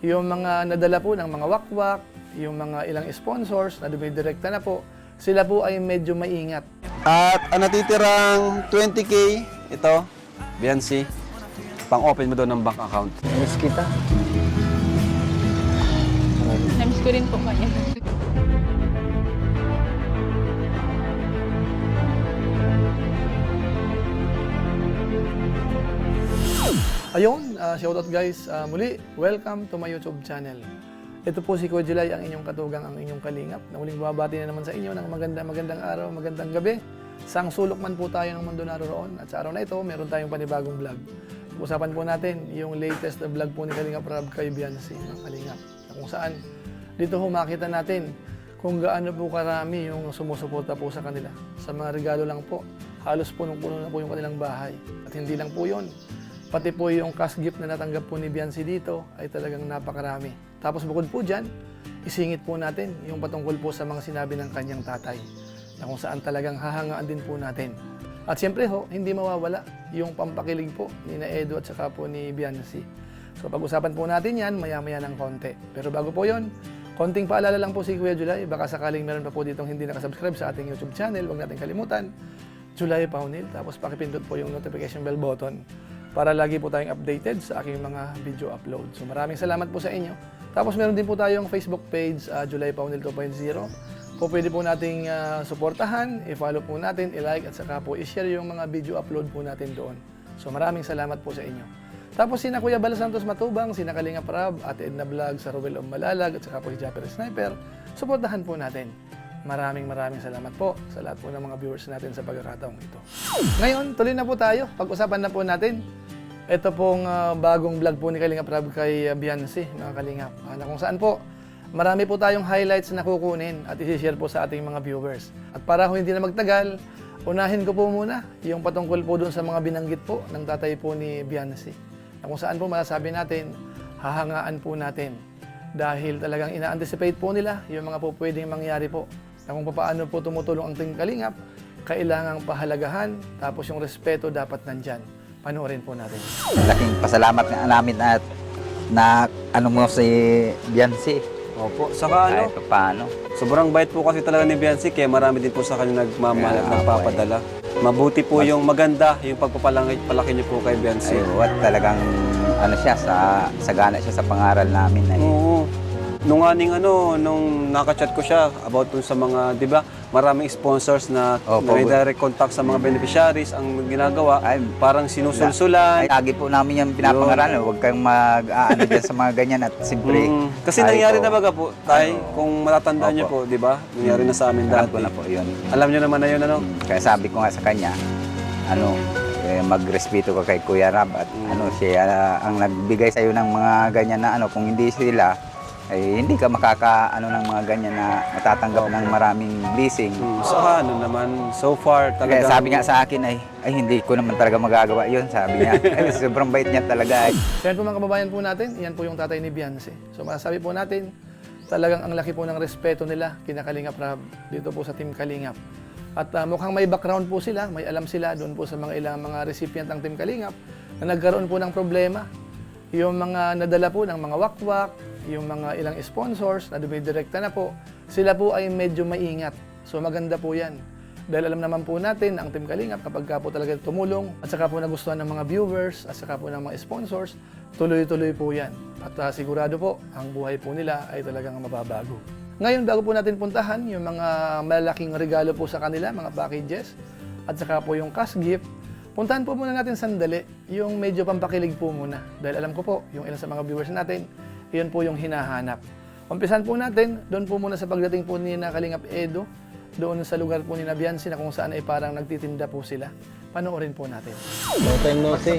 yung mga nadala po ng mga wakwak, yung mga ilang sponsors na dumidirekta na po, sila po ay medyo maingat. At ang natitirang 20K, ito, Biancy, pang-open mo daw ng bank account. Miss kita. Namiss ko rin po kayo. Ayun, shoutout guys. Muli, welcome to my YouTube channel. Ito po si Kuya Julay, ang inyong katugang, ang inyong kalingap. Na muling bumabati na naman sa inyo ng magandang araw, magandang gabi. Sang sulok man po tayo ng mundo naroon. At sa araw na ito, meron tayong panibagong vlog. Usapan po natin yung latest na vlog po ni Kalingap Rab kay Biancy, ng Kalingap. Na kung saan, dito makita natin kung gaano po karami yung sumusuporta po sa kanila. Sa mga regalo lang po, halos punong-puno na po yung kanilang bahay. At hindi lang po yun. Pati po yung cash gift na natanggap po ni Biancy dito ay talagang napakarami. Tapos bukod po dyan, isingit po natin yung patungkol po sa mga sinabi ng kanyang tatay na kung saan talagang hahangaan din po natin. At siyempre ho, hindi mawawala yung pampakilig po ni na Edo at saka po ni Biancy. So pag-usapan po natin yan maya-maya ng konti. Pero bago po yon, konting paalala lang po si Kuya Julay, baka sakaling meron pa po ditong hindi nakasubscribe sa ating YouTube channel, huwag natin kalimutan, Julay Paunil, tapos pakipindot po yung notification bell button para lagi po tayong updated sa aking mga video upload. So maraming salamat po sa inyo. Tapos meron din po tayong Facebook page, Julay Paunil 2.0. Po pwede po nating suportahan, i-follow po natin, i-like at saka po i-share yung mga video upload po natin doon. So maraming salamat po sa inyo. Tapos sina Kuya Bala Santos Matubang, sina Kalingap Rab, Ate Edna Vlog, sa Ruel of Malalag at saka po si Japper Sniper, suportahan po natin. Maraming salamat po sa lahat po ng mga viewers natin sa pagkakataong ito. Ngayon, tuloy na po tayo. Pag-usapan na po natin. Ito pong bagong vlog po ni Kalingap Rab kay Biancy, mga Kalingap. Na kung saan po, marami po tayong highlights na kukunin at isi-share po sa ating mga viewers. At para hindi na magtagal, unahin ko po muna yung patungkol po dun sa mga binanggit po ng tatay po ni Biancy. Na kung saan po masasabi natin, hahangaan po natin. Dahil talagang ina-anticipate po nila yung mga po pwedeng mangyari po. Na kung paano po tumutulong ang Team Kalingap, kailangang pahalagahan, tapos yung respeto dapat nandyan. Panoorin po natin. Laking pasalamat nga namin at na ano mo si Biancy. Opo, saka ano, Kahit pa paano. sobrang bait po kasi talaga ni Biancy, kaya marami din po sa kanya nagmamahal at nagpapadala. Mabuti po yung maganda, yung pagpapalaki niyo po kay Biancy. Ay, what talagang ano siya, sagana siya sa pangaral namin. Ay. Oo. Nung nakachat ko siya about dun sa mga, di ba, maraming sponsors na Opo. may direct contact sa mga beneficiaries ang ginagawa, Ay, parang sinusulsulan. Ay, lagi po namin yung pinapangaralan. Huwag kayong mag-ano dyan sa mga ganyan at siyempre. Kasi nangyari na baga po, tay, kung matatandaan niyo Opo. po, di ba? Nangyari na sa amin Alam dati. ko na po yun. Alam niyo naman na yun, ano? Kaya sabi ko nga sa kanya, magrespeto ka kay Kuya Rab at siya ang nagbigay sa iyo ng mga ganyan na kung hindi sila ay hindi ka ng mga ganyan na matatanggap ng maraming blessing. Saka naman, so far Kaya talaga. sabi nga sa akin ay hindi ko naman talaga magagawa yun, sabi niya. Ay, sobrang bait niya talaga. Yan po mga kababayan po natin, yan po yung tatay ni Biancy. So masasabi po natin, talagang ang laki po ng respeto nila kina Kalingap Rab dito po sa Team Kalingap. At mukhang may background po sila, may alam sila doon po sa mga ilang mga recipient ng Team Kalingap na nagkaroon po ng problema. Yung mga nadala po ng mga wakwak, yung mga ilang sponsors na dumidirekta na po, sila po ay medyo maingat. So maganda po yan. Dahil alam naman po natin ang Team Kalingap kapag po talaga tumulong at saka po nagustuhan ng mga viewers at saka po ng mga sponsors, tuloy-tuloy po yan. At sigurado po, ang buhay po nila ay talagang mababago. Ngayon, bago po natin puntahan yung mga malalaking regalo po sa kanila, mga packages, at saka po yung cash gift, puntahan po muna natin sandali yung medyo pampakilig po muna. Dahil alam ko po, yung ilan sa mga viewers natin, yun po yung hinahanap. Umpisan po natin, doon po muna sa pagdating po ni na Kalingap Edo, doon sa lugar po ni na Biancy na kung saan ay parang nagtitinda po sila. Panoorin po natin. Long time no see.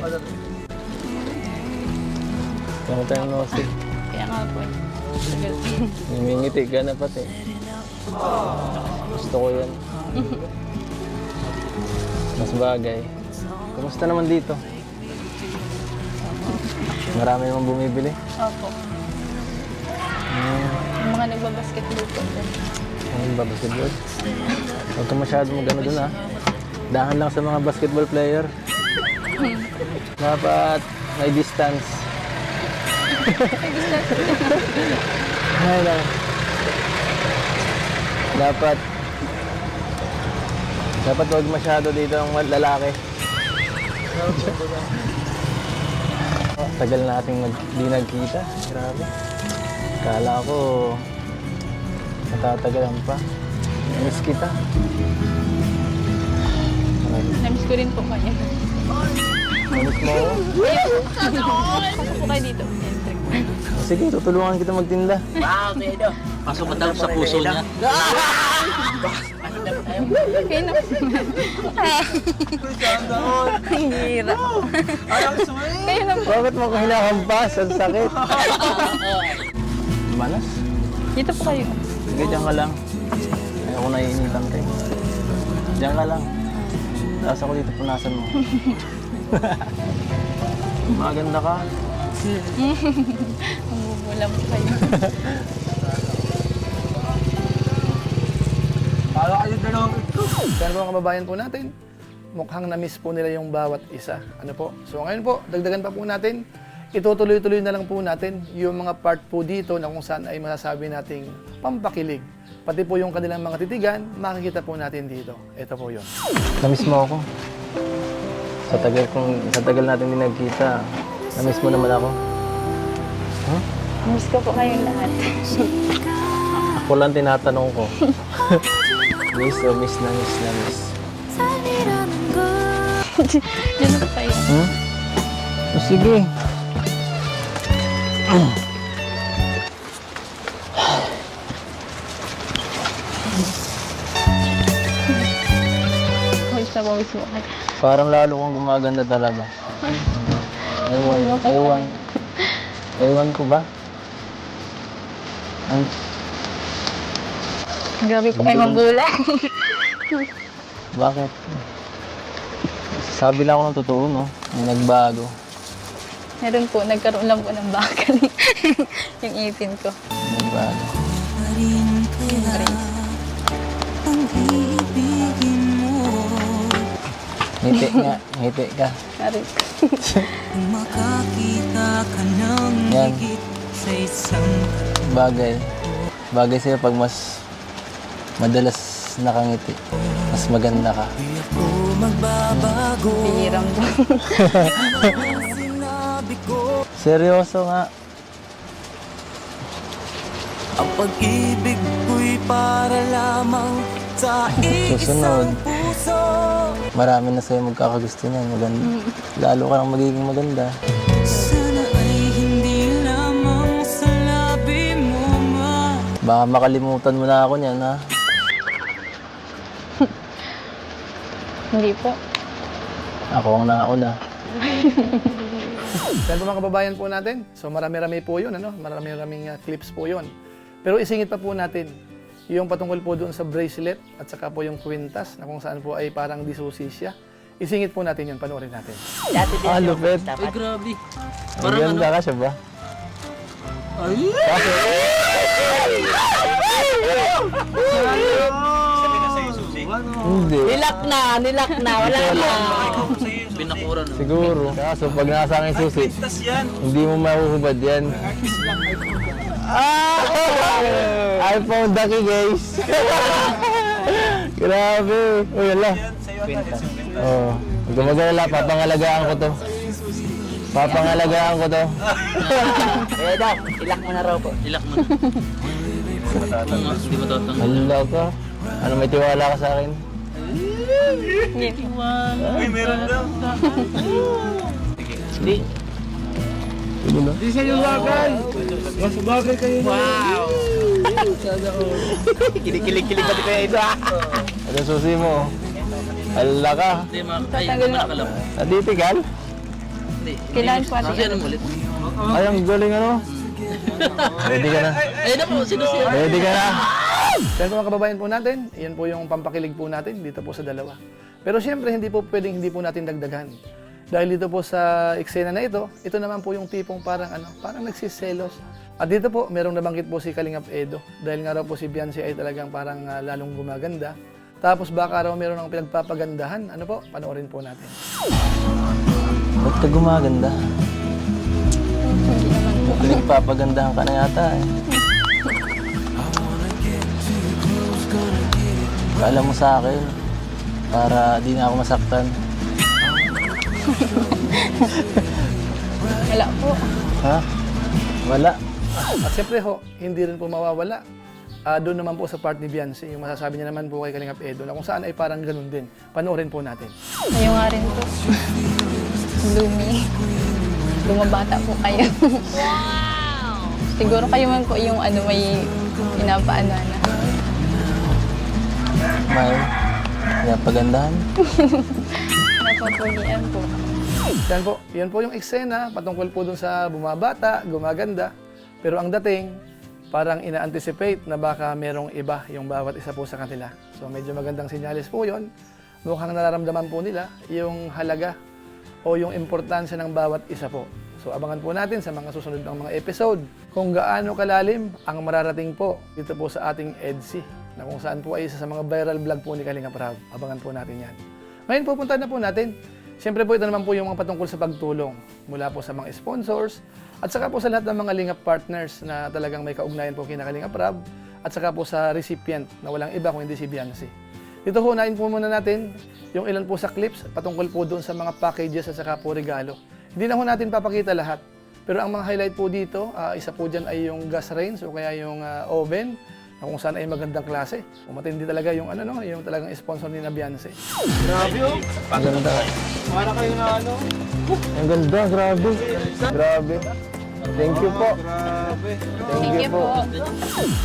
Long time no see. Kaya nga po. Tagal. Ngingiti ka na pati. Gusto ko yan. Mas bagay. Kumusta naman dito? Marami naman bumibili. Opo. Yung mga nagbabasketball po dyan. Ano ba basketball? Huwag ka masyado mag-ano dun Dahan lang sa mga basketball player. Dapat may distance. Ay, lang. Dapat huwag masyado dito ang lalaki. Tagal nating di nagkita. Grabe. Kala ko matatagalan pa. Miss kita. Namiss ko rin po kayo. Miss mo ako? Pasok po kayo dito. Entry. Sige, tutulungan kita magtinda. Pasok ka daw sa puso niya. Kayo na. Ang hirap. Kayo na po. Bakit mo ko hinahampas? Ang sakit. Malas? Dito po kayo. Sige, diyan ka lang. Ayoko naiinitan kayo. Diyan ka lang. Tapos ako dito punasan mo. Maganda ka. Ang bubula po kayo. Pero mga kababayan po natin, mukhang na-miss po nila yung bawat isa. Ano po? So ngayon po, dagdagan pa po natin, itutuloy-tuloy na lang po natin yung mga part po dito na kung saan ay masasabi nating pampakilig. Pati po yung kanilang mga titigan, makikita po natin dito. Ito po yun. Namiss mo ako. Sa tagal natin din nagkita, namiss mo naman ako. Huh? Miss ko po kayong lahat. Ako lang tinatanong ko. Miss o miss na miss na miss. Diyan po kayo. Hmm? O sige. Pawis na pawis mo kayo. Parang lalo kang gumaganda talaga. Ewan ko ba? Ang Grabe po kayo magulang. bakit? Sabi lang ako ng totoo, no? May nagbago. Meron po, nagkaroon lang po ng bakal. Yung ipin ko. Nagbago. Ngiti nga, ngiti ka. Aray. Yan. Bagay. Bagay sa'yo pag mas madalas nakangiti. Mas maganda ka. Pihiram po. Seryoso nga. Ang pag-ibig ko'y para lamang sa Susunod, isang puso. marami na sa'yo magkakagusto niyan. Maganda. Lalo ka nang magiging maganda. Sana ay hindi lamang sa labi mo, ma. Baka makalimutan mo na ako niyan, ha? Hindi po. Ako ang nauna. Yan po mga kababayan po natin. So marami-rami po yun, ano? Marami-raming clips po yun. Pero isingit pa po natin yung patungkol po doon sa bracelet at saka po yung kwintas na kung saan po ay parang disusi siya. Isingit po natin yun, panoorin natin. Ah, lupit. Ay, grabe. Maganda ka siya ba? Hindi. Nilak na, wala na. Binakuran. Siguro. Kaso pag nasa akin susi, hindi mo mahuhubad yan. I found the key, guys. Grabe. Uy, ala. Oh, huwag ka mag-alala, papangalagaan ko to. Papangalagaan ko to. Kaya daw, ilak mo na raw po. Ilak mo na. Hindi mo tatang. Hala ka. Ano, may tiwala ka sa akin? Hindi. Hindi. Ano na? Kilig-kilig pati kayo ito ah. Ano susi mo? Hala ka. Hindi, ay, manakalam. Naditigal? Hindi. Kailangan po Kasi ano ulit? Ay, ang galing ano. Ready ka na? Ay, na po, sino siya? Ready ka na? Yan po mga kababayan po natin, yan po yung pampakilig po natin dito po sa dalawa. Pero siyempre, hindi po pwedeng hindi po natin dagdagan. Dahil dito po sa eksena na ito naman po yung tipong parang parang nagsiselos. At dito po, merong nabanggit po si Kalingap Edo. Dahil nga raw po si Biancy ay talagang parang lalong gumaganda. Tapos baka raw meron ng pinagpapagandahan. Ano po? Panoorin po natin. Ba't ka gumaganda? Hindi naman po. Pinagpapagandahan ka na yata eh. Alam mo sa akin, para di na ako masaktan. Wala po. Ha? Wala. At siyempre ho, hindi rin po mawawala. Doon naman po sa part ni Beyonce, yung masasabi niya naman po kay Kalingap Edo, na kung saan ay parang ganun din. Panoorin po natin. Kayo nga rin po. Lumi. Lumabata po kayo. Wow! Siguro kayo man po yung may pinapaano na. May pinapagandahan. Napapulian po. Yan po yung eksena, patungkol po dun sa bumabata, gumaganda. Pero ang dating, parang ina-anticipate na baka merong iba yung bawat isa po sa kanila. So medyo magandang sinyalis po yon. Mukhang nararamdaman po nila yung halaga o yung importansya ng bawat isa po. So abangan po natin sa mga susunod ng mga episode kung gaano kalalim ang mararating po dito po sa ating EDC, na kung saan po ay isa sa mga viral vlog po ni Kalingap Rab. Abangan po natin yan. Ngayon pupunta na po natin. Siyempre po ito naman po yung mga patungkol sa pagtulong mula po sa mga sponsors at saka po sa lahat ng mga Lingap partners na talagang may kaugnayan po kina Kalingap Rab at saka po sa recipient na walang iba kung hindi si Beyonce. Dito po, unahin po muna natin yung ilan po sa clips patungkol po doon sa mga packages at saka po regalo. Hindi na po natin papakita lahat. Pero ang mga highlight po dito, isa po dyan ay yung gas range o kaya yung oven, na kung saan ay magandang klase. Matindi talaga yung yung talagang sponsor ni na Beyonce. Ang ganda. Ang ganda, grabe. Grabe. Thank you po. Thank you po.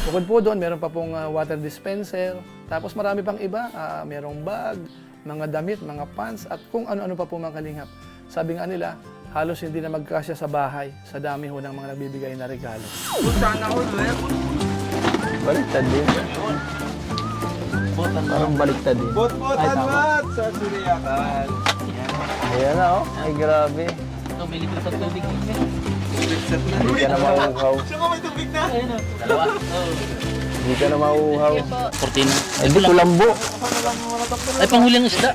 Bukod po doon, meron pa pong water dispenser. Tapos marami pang iba, merong bag, mga damit, mga pants, at kung ano-ano pa po mga kalingap. Sabi nga nila, halos hindi na magkasya sa bahay sa dami ho ng mga nagbibigay na regalo. Baliktad din. Parang baliktad din. Ay, tama. sa Suriyakan. Ayan na oh. Ay, grabe. Ito, may libre sa tubig. Hindi ka na mauuhaw. Dalawa. Oh. Hindi ka na mauuhaw. Cortina. Ay, di kulambo. Ay, panghuli ng isda.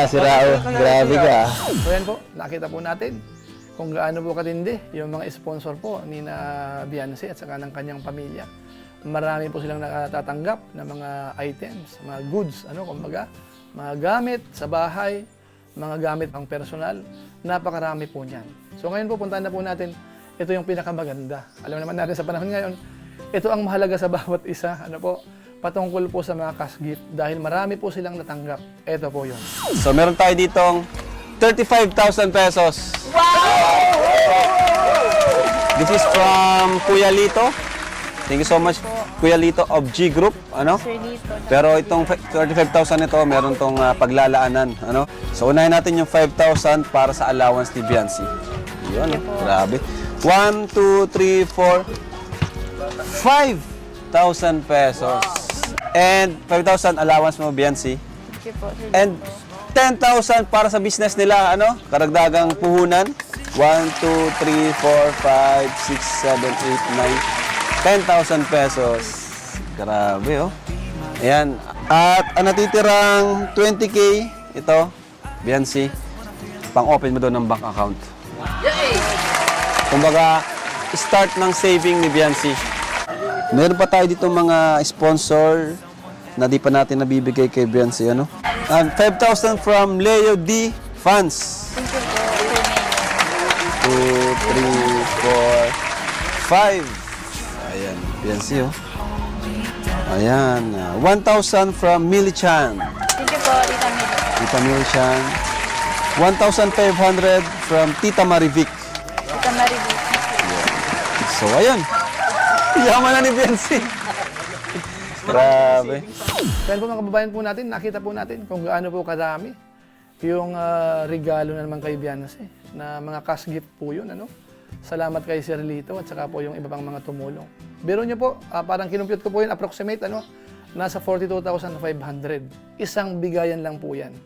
Si Rao. Grabe ka. So yan po, nakita po natin kung gaano po katindi yung mga sponsor po ni na Beyonce at saka ng kanyang pamilya. Marami po silang nakatatanggap ng mga items, mga goods, kumbaga, mga gamit sa bahay, mga gamit pang personal, napakarami po niyan. So ngayon po, puntahan na po natin, ito yung pinakamaganda. Alam naman natin sa panahon ngayon, ito ang mahalaga sa bawat isa, patungkol po sa mga cash gift dahil marami po silang natanggap. Ito po yun. So meron tayo ditong 35,000 pesos. Wow! This is from Kuya Lito. Thank you so much, Kuya Lito of G Group. Sir Lito. Pero itong 35,000 nito, meron tong paglalaanan. So unahin natin yung 5,000 para sa allowance ni Beyonce. Yun, grabe. 1, 2, 3, 4, 5,000 pesos. And 5,000 allowance mo, Beyonce. Thank you po, Sir And 10,000 para sa business nila, karagdagang puhunan. 1, 2, 3, 4, 5, 6, 7, 8, 9, 10,000 pesos. Grabe, oh. Ayan. At ang natitirang 20K, ito, Beyonce, pang-open mo doon ng bank account. Kumbaga, start ng saving ni Beyonce. Meron pa tayo dito mga sponsor na di pa natin nabibigay kay Beyonce, 5,000 from Leo D. Funds. 2, 3, 4, 5. Ayan, Beyonce, oh. Ayan, 1,000 from Millie Chan. Thank you po, Tita Mel. Tita Millie Chan. 1,500 from Tita Marivic. Tita Maribel. So, ayun. Yaman na ni Beyonce. Grabe. Kaya po mga kababayan po natin, nakita po natin kung gaano po kadami yung regalo na naman kay Beyonce na mga cash gift po yun. Salamat kay Sir Lito at saka po yung iba pang mga tumulong. Biro niyo po, parang kinumpute ko po yun, approximate, nasa 42,500. Isang bigayan lang po yan.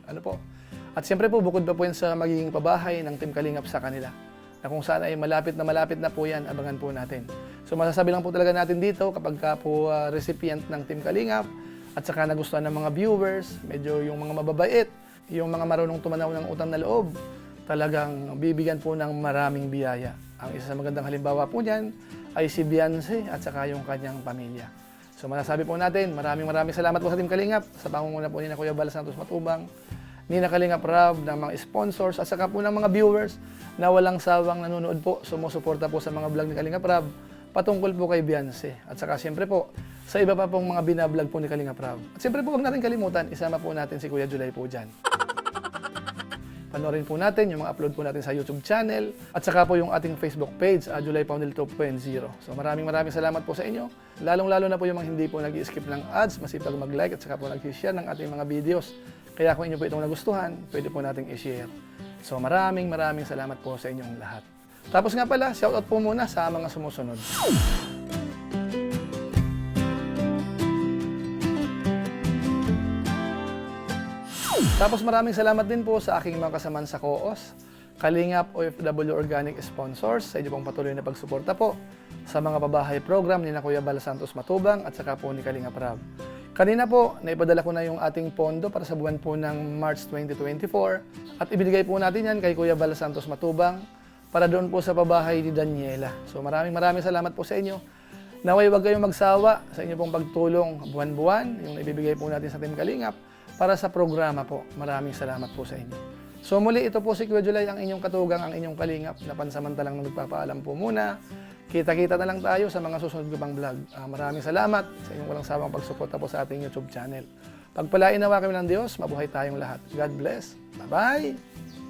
At siyempre po, bukod pa po yan sa magiging pabahay ng Team Kalingap sa kanila. Na kung saan ay malapit na po yan, abangan po natin. So masasabi lang po talaga natin dito, kapag ka po recipient ng Team Kalingap, at saka nagustuhan ng mga viewers, medyo yung mga mababait, yung mga marunong tumanaw ng utang na loob, talagang bibigyan po ng maraming biyaya. Ang isa sa magandang halimbawa po niyan ay si Beyonce at saka yung kanyang pamilya. So masasabi po natin, maraming salamat po sa Team Kalingap, sa pangunguna po ni na Kuya Bal Santos Matubang, ni na Kalingap Rab, ng mga sponsors, at saka po ng mga viewers na walang sawang nanonood po, sumusuporta po sa mga vlog ni Kalingap Rab, patungkol po kay Beyonce. At saka siyempre po, sa iba pa pong mga binablog po ni Kalingap Rab. At siyempre po, huwag natin kalimutan, isama po natin si Kuya July po dyan. Panoorin po natin yung mga upload po natin sa YouTube channel at saka po yung ating Facebook page, July Poundel 2.0. So maraming salamat po sa inyo. Lalong-lalo na po yung mga hindi po nag-skip ng ads, masipag mag-like at saka po nag-share ng ating mga videos. Kaya kung inyo po itong nagustuhan, pwede po nating i-share. So maraming salamat po sa inyong lahat. Tapos nga pala, shoutout po muna sa mga sumusunod. Tapos maraming salamat din po sa aking mga kasamaan sa COOS, Kalingap OFW Organic Sponsors, sa inyo pong patuloy na pagsuporta po sa mga pabahay program ni na Kuya Bal Santos Matubang at saka po ni Kalingap Rab. Kanina po, naipadala ko na yung ating pondo para sa buwan po ng March 2024 at ibinigay po natin yan kay Kuya Bal Santos Matubang para doon po sa pabahay ni Daniela. So maraming salamat po sa inyo. Naway wag kayong magsawa sa inyo pong pagtulong buwan-buwan, yung ibibigay po natin sa Team Kalingap para sa programa po. Maraming salamat po sa inyo. So muli, ito po si Kuya July, ang inyong katugang, ang inyong Kalingap, na pansamantalang nagpapaalam po muna. Kita-kita na lang tayo sa mga susunod ko pang vlog. Maraming salamat sa inyong walang sawang pagsuporta po sa ating YouTube channel. Pagpalain nawa kami ng Diyos, mabuhay tayong lahat. God bless. Bye-bye!